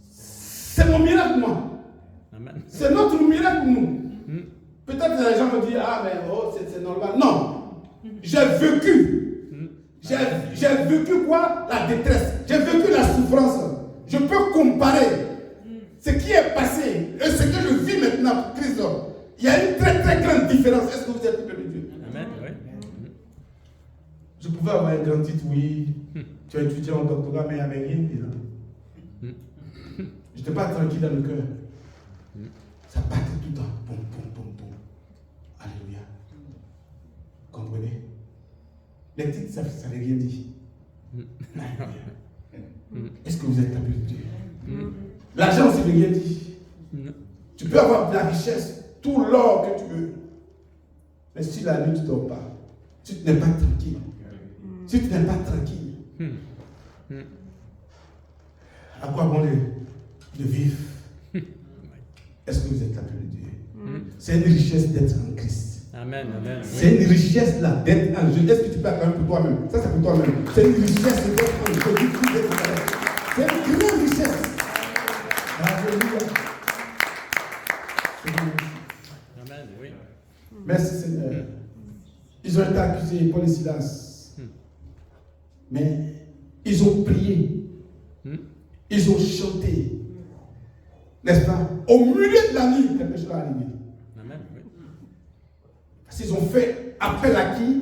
C'est mon miracle, moi. Amen. C'est notre miracle, nous. Peut-être que les gens me disent, ah, mais oh, c'est normal. Non. J'ai vécu. J'ai vécu quoi? La détresse. J'ai vécu la souffrance. Je peux comparer ce qui est passé et ce que je vis maintenant pour Christ. Il y a une très très grande différence. Est-ce que vous êtes peuple de Dieu? Amen. Oui. Je pouvais avoir un grand titre, oui. Tu as étudié en doctorat, mais il n'y avait rien dedans. Je n'étais pas tranquille dans le cœur. Ça battait tout le temps. Boum, boum, boum, boum. Alléluia. Comprenez? Les titres, ça n'avait rien dit. Est-ce que vous êtes habitué? L'argent, ça ne veut rien dire. Tu peux avoir de la richesse, tout l'or que tu veux. Mais si la nuit, tu ne dors pas, si tu n'es pas tranquille, si tu n'es pas tranquille, à quoi bon de vivre? Est-ce que vous êtes appelé de Dieu? C'est une richesse d'être en Christ. Amen. Amen. C'est une richesse là d'être en Jésus. Est-ce que tu peux quand même pour toi-même? Ça, c'est pour toi-même. C'est une richesse d'être en Jésus. C'est une grande richesse. Alléluia. Amen. Oui. Merci Seigneur. Ils ont été accusés, Paul et Silas. Mais ils ont prié. Ils ont chanté. N'est-ce pas? Au milieu de la nuit, quelque chose est arrivé. Amen. Oui. Parce qu'ils ont fait appel à qui?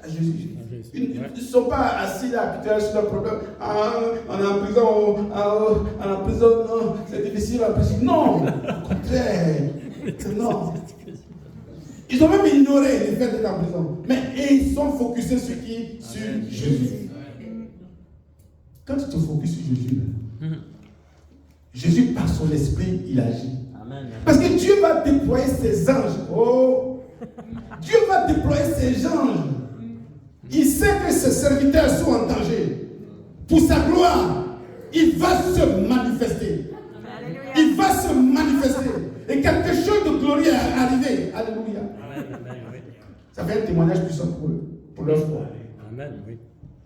À Jésus. Ils ne sont pas assis là, habitués sur leur problème. Ah, on est en prison, on est en prison, non, c'est difficile en prison. Non, au contraire. Non. Ils ont même ignoré le fait d'être en prison. Mais ils sont focusés sur qui? Sur Jésus. Quand tu te focuses sur Jésus, Jésus, par son esprit, il agit. Amen. Parce que Dieu va déployer ses anges. Oh! Dieu va déployer ses anges. Il sait que ses serviteurs sont en danger. Pour sa gloire, il va se manifester. Alléluia. Il va se manifester. Et quelque chose de glorieux est arrivé. Alléluia. Amen. Amen. Oui. Ça fait un témoignage puissant pour eux, pour leur foi. Amen. Oui.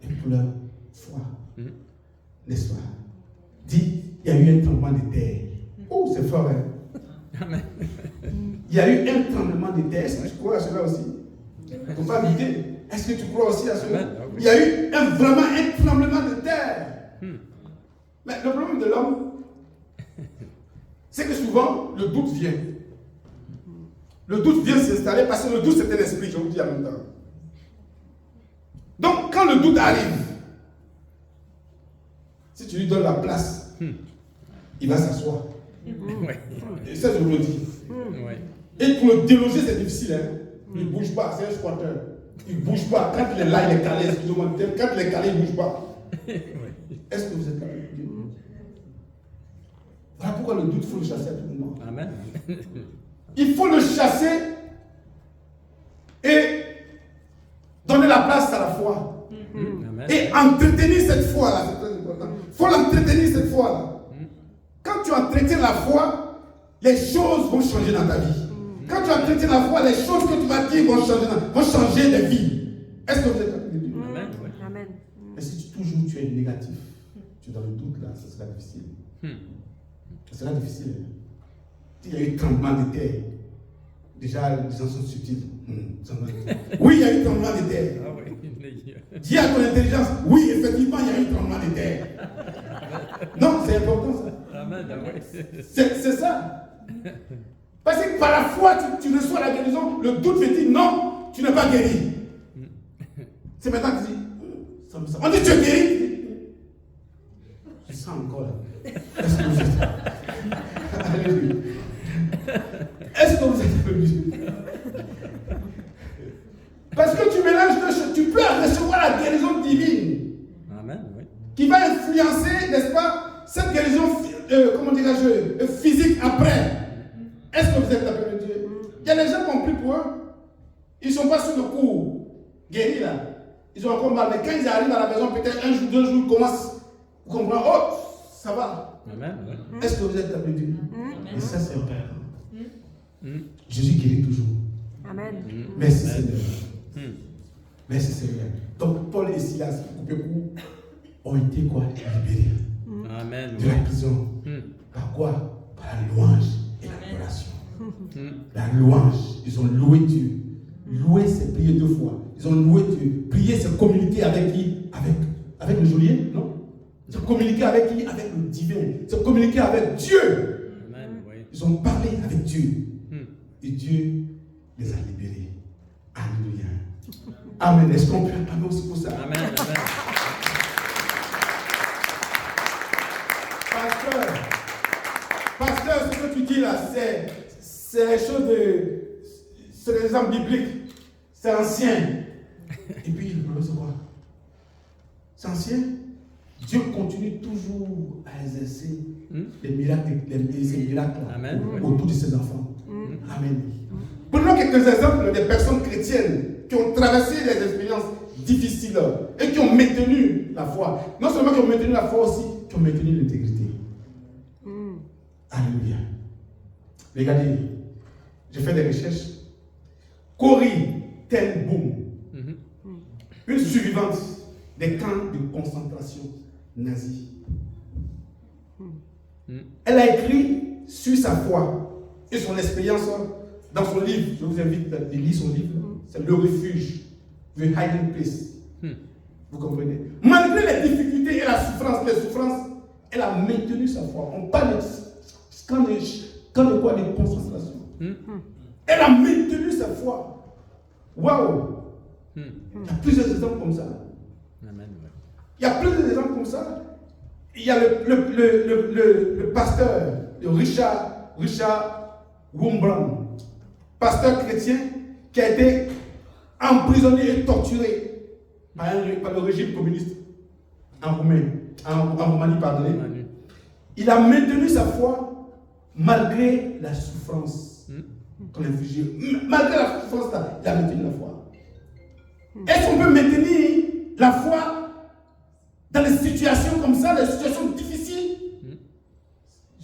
Et pour leur foi. N'est-ce pas? Dit, il y a eu un tremblement de terre. Oh, c'est fort, hein? Amen. Il y a eu un tremblement de terre. Est-ce que tu crois à cela aussi? Il ne faut pas douter. Est-ce que tu crois aussi à cela? Il y a eu vraiment un tremblement de terre. Mais le problème de l'homme, c'est que souvent, le doute vient. Le doute vient s'installer parce que le doute, c'est un esprit, je vous dis en même temps. Donc, quand le doute arrive, si tu lui donnes la place, il va s'asseoir. Et ça, je vous le dis. Et pour le déloger, c'est difficile. Hein? Il ne bouge pas, c'est un squatteur. Il ne bouge pas. Quand il est là, il est calé. Excusez-moi. Quand il est calé, il ne bouge pas. Est-ce que vous êtes calé? Voilà pourquoi le doute, il faut le chasser à tout moment. Amen. Il faut le chasser et donner la place à la foi. Amen. Et entretenir cette foi-là, c'est très important. Il faut l'entretenir cette foi-là. Quand tu entretiens la foi, les choses vont changer dans ta vie. Quand tu entretiens la foi, les choses que tu vas dire vont changer de vie. Est-ce que vous êtes capable de dire? Amen. Amen. Mais si toujours tu es négatif, tu es dans le doute là, ça sera difficile. Ça sera difficile. Il y a eu tremblement de terre. Déjà, les gens sont subtils. Oui, il y a eu tremblement de terre. Ah oui. Dis à ton intelligence, oui, effectivement, il y a eu tremblement de terre. Non, c'est important ça. Amen. Ah oui. C'est ça. Parce que par la foi, tu reçois la guérison, le doute te dit non, tu n'es pas guéri. C'est maintenant que tu dis, ça me semble. On dit tu es guéri. Je sens encore là. Est-ce que vous êtes Alléluia. Est-ce que vous êtes obligé? Parce que tu mélanges deux choses. Tu peux recevoir la guérison divine. Amen. Oui. Qui va influencer, n'est-ce pas, cette guérison, comment dirais-je, physique après. Est-ce que vous êtes appelé de Dieu? Il y a des gens qui ont pris pour eux. Ils ne sont pas sur le coup guéris là. Ils ont encore mal. Mais quand ils arrivent à la maison, peut-être un jour, 2 jours, ils commencent. Vous comprenez? Oh, ça va. Amen. Oui. Est-ce que vous êtes appelé de Dieu? Et ça, c'est important. Jésus guérit toujours. Amen. Merci Seigneur. Merci Seigneur. Donc Paul et Silas, coupé court, ont été quoi? Libérés. Amen. De la prison. Par quoi? Par la louange et l'adoration. La louange. Ils ont loué Dieu. Louer, c'est prier 2 fois. Ils ont loué Dieu. Prier, c'est communiquer avec qui? Avec le geôlier? Non? C'est communiquer avec qui? Avec le divin. C'est communiquer avec Dieu. Amen. Oui. Ils ont parlé avec Dieu. Et Dieu les a libérés. Alléluia. Amen. Est-ce qu'on peut acclamer aussi pour ça? Amen. Amen. Pasteur, ce que tu dis là, c'est les choses de. C'est des exemples bibliques. C'est ancien. Et puis, c'est quoi? C'est ancien. Dieu continue toujours à exercer les miracles, ces miracles Amen. autour de ses enfants. Amen. Prenons quelques exemples des personnes chrétiennes qui ont traversé des expériences difficiles et qui ont maintenu la foi. Non seulement qui ont maintenu la foi, aussi qui ont maintenu l'intégrité. Alléluia. Regardez, j'ai fait des recherches. Corrie ten Boom, une survivante des camps de concentration nazis. Elle a écrit sur sa foi et son expérience dans son livre. Je vous invite à lire son livre. C'est Le Refuge, The Hiding Place. Vous comprenez? Malgré les difficultés et les souffrances, elle a maintenu sa foi. On parle de camp de quoi? De concentration. Elle a maintenu sa foi. Waouh! Il y a plusieurs exemples comme ça. Amen. Il y a plusieurs exemples comme ça. Il y a le pasteur Richard Wurmbrand, pasteur chrétien qui a été emprisonné et torturé par le régime communiste en Roumanie, pardonnez. Il a maintenu sa foi malgré la souffrance qu'on a infligée. Malgré la souffrance, il a maintenu la foi. Est-ce qu'on peut maintenir la foi dans des situations comme ça, des situations difficiles?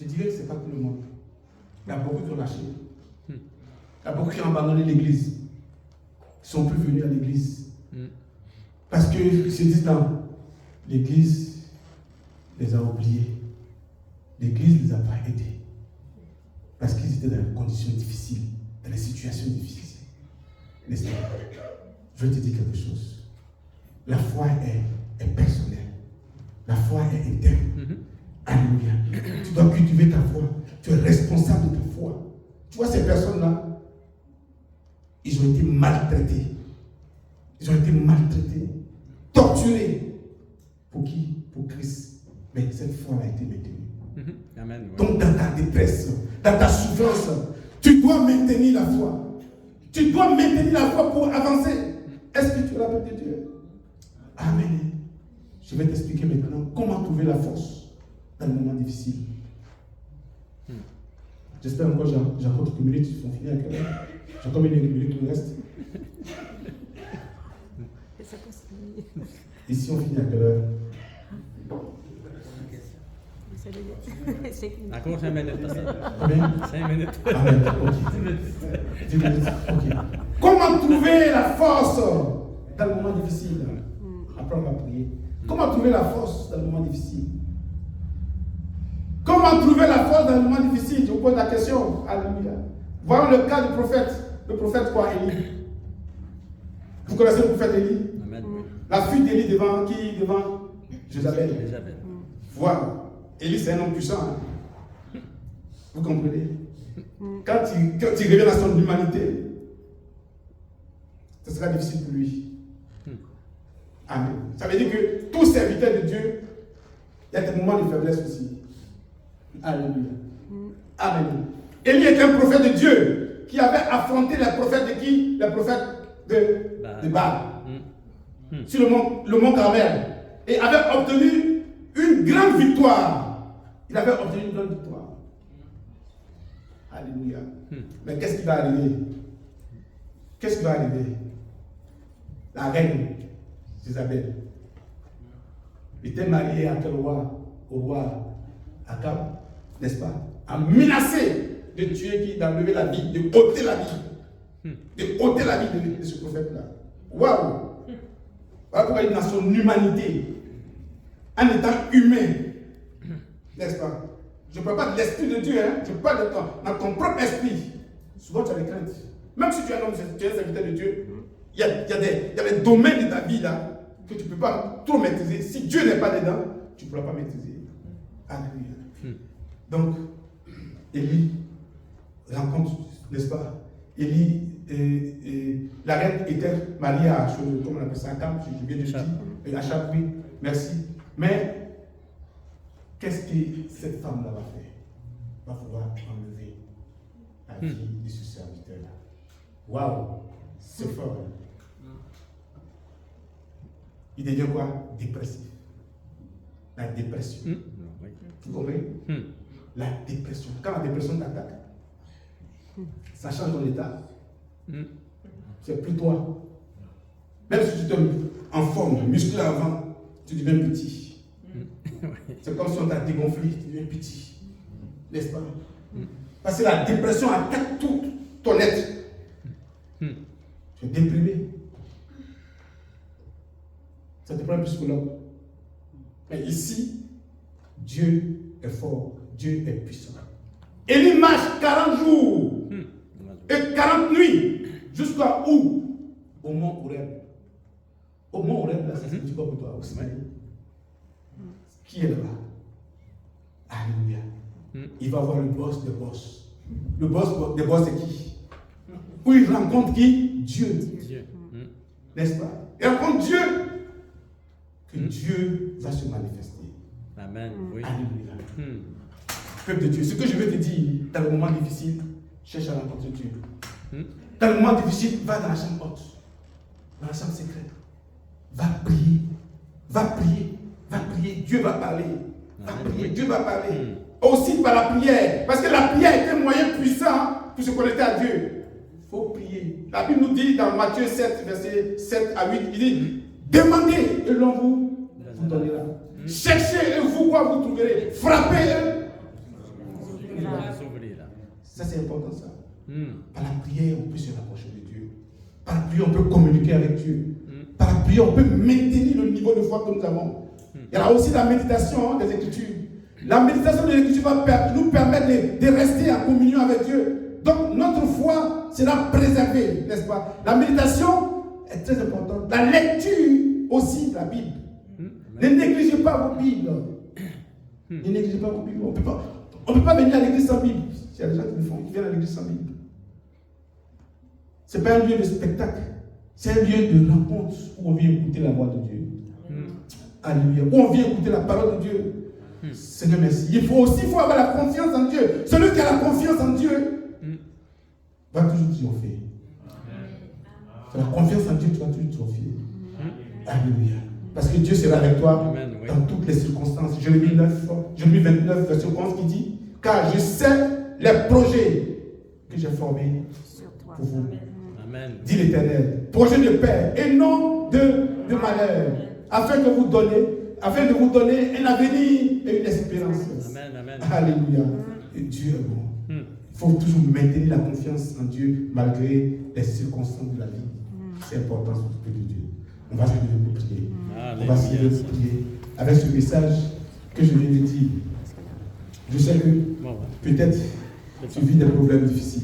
Je dirais que ce n'est pas tout le monde. Il y a beaucoup qui ont lâché. Il y a beaucoup qui ont abandonné l'église. Ils ne sont plus venus à l'église. Parce qu'ils se disent non, l'église les a oubliés. L'église ne les a pas aidés. Parce qu'ils étaient dans des conditions difficiles, dans des situations difficiles. N'est-ce pas? Je vais te dire quelque chose. La foi est personnelle. La foi est interne. Alléluia. Tu dois cultiver ta foi. Tu es responsable de ta foi. Tu vois, ces personnes-là, ils ont été maltraités. Ils ont été maltraités, torturés. Pour qui? Pour Christ. Mais cette foi a été maintenue. Amen. Donc, dans ta détresse, dans ta souffrance, tu dois maintenir la foi. Tu dois maintenir la foi pour avancer. Est-ce que tu es la paix de Dieu? Amen. Je vais t'expliquer maintenant comment trouver la force dans le moment difficile. J'espère encore, j'ai encore quelques minutes, ils sont finis à quelle heure? J'ai encore une minute qui me reste. Ici, on finit à quelle heure? Encore 5 minutes. Combien? 5 minutes. Amen. Ok. 10 minutes. Ok. Comment trouver la force dans le moment difficile? Après, on va prier. Comment trouver la force dans le moment difficile? Comment trouver la force dans le moment difficile? Je vous pose la question. Alléluia. Voyons le cas du prophète. Le prophète quoi? Élie. Vous connaissez le prophète Élie? Amen. La fuite d'Élie devant qui? Devant Jézabel. Jézabel. Voilà. Élie, c'est un homme puissant. Hein? Vous comprenez? Quand il revient à son humanité, ce sera difficile pour lui. Amen. Ça veut dire que tout serviteur de Dieu, il y a des moments de faiblesse aussi. Alléluia. Amen. Élie est un prophète de Dieu qui avait affronté les prophètes de qui? Les prophètes de Baal. Sur le mont Carmel. Et avait obtenu une grande victoire. Il avait obtenu une grande victoire. Alléluia. Mais qu'est-ce qui va arriver? Qu'est-ce qui va arriver? La reine Isabelle était mariée à quel roi? Au roi Akab, n'est-ce pas? A menacé de tuer qui? D'enlever la vie, de ôter la vie. De ôter la vie de ce prophète-là. Waouh! Voilà pourquoi il est dans son humanité, en étant humain. N'est-ce pas? Je ne parle pas de l'esprit de Dieu, hein? Je parle de dans ton propre esprit. Souvent tu as des craintes. Même si tu es un homme, tu es un serviteur de Dieu, il y a des domaines de ta vie là que tu ne peux pas trop maîtriser. Si Dieu n'est pas dedans, tu ne pourras pas maîtriser. Alléluia. Donc, Élie rencontre, n'est-ce pas? Élie, la reine était mariée à, comment on appelle ça, Akab, je viens de dire, et Achab, oui, merci. Mais, qu'est-ce que cette femme-là va faire? Va pouvoir enlever la vie de ce serviteur-là. Waouh, c'est fort. Il devient quoi? Dépressif. La dépression. Vous comprenez? La dépression. Quand la dépression t'attaque, ça change ton état. C'est plus toi. Même si tu te en forme, musclé avant, tu deviens petit. C'est comme si on t'a dégonflé, tu deviens petit. N'est-ce pas? Parce que la dépression attaque tout ton être. Tu es déprimé. Ça te prend un psychologue. Mais ici, Dieu est fort, Dieu est puissant. Élie marche 40 jours et 40 nuits jusqu'à où? Au mont Horeb. Au mont Horeb, là, ça signifie quoi pour toi? Au Sinaï. Qui est là-bas? Alléluia. Il va voir le boss des boss. Le boss des boss, c'est qui? Où il rencontre qui? Dieu. N'est-ce pas? Il rencontre Dieu. Que Dieu va se manifester. Amen. Oui. Alléluia. Peuple de Dieu, ce que je veux te dire, dans le moment difficile, cherche à rencontrer Dieu. Dans le moment difficile, va dans la chambre haute, dans la chambre secrète. Va prier. Va prier. Va prier. Dieu va parler. Va prier. Dieu va parler. Aussi par la prière. Parce que la prière est un moyen puissant pour se connecter à Dieu. Il faut prier. La Bible nous dit dans Matthieu 7, versets 7 à 8, il dit, demandez et l'on vous donnera. Cherchez et vous quoi vous trouverez. Frappez et ça c'est important ça. Par la prière on peut se rapprocher de Dieu. Par la prière on peut communiquer avec Dieu. Par la prière on peut maintenir le niveau de foi que nous avons. Il y a aussi la méditation des Écritures. La méditation des Écritures va nous permettre de rester en communion avec Dieu. Donc notre foi sera préservée, n'est-ce pas? La méditation est très importante. La lecture aussi de la Bible. Ne négligez pas vos Bibles. Ne négligez pas vos Bibles. On ne peut pas venir à l'église sans Bible. Il y a des gens qui le font, qui viennent à l'église sans Bible. Ce n'est pas un lieu de spectacle. C'est un lieu de rencontre où on vient écouter la voix de Dieu. Alléluia. Où on vient écouter la parole de Dieu. Seigneur, merci. Il faut avoir la confiance en Dieu. Celui qui a la confiance en Dieu va toujours triompher. C'est la confiance en Dieu, tu vas toujours te fier. Alléluia. Parce que Dieu sera avec toi Amen, oui. dans toutes les circonstances. Jérémie 29, verset 11 qui dit, car je sais les projets que j'ai formés Sur toi. pour vous. Amen. Dit l'Éternel. Projet de paix et non de malheur. Afin de vous donner un avenir et une espérance. Amen, amen. Alléluia. Et Dieu est bon. Hmm. Il faut toujours maintenir la confiance en Dieu malgré les circonstances de la vie. C'est important sur le de Dieu. On va se lever pour prier. On va se lever Alléluia. pour prier. Avec ce message que je viens de dire, je sais que Bon, peut-être tu vis des problèmes difficiles.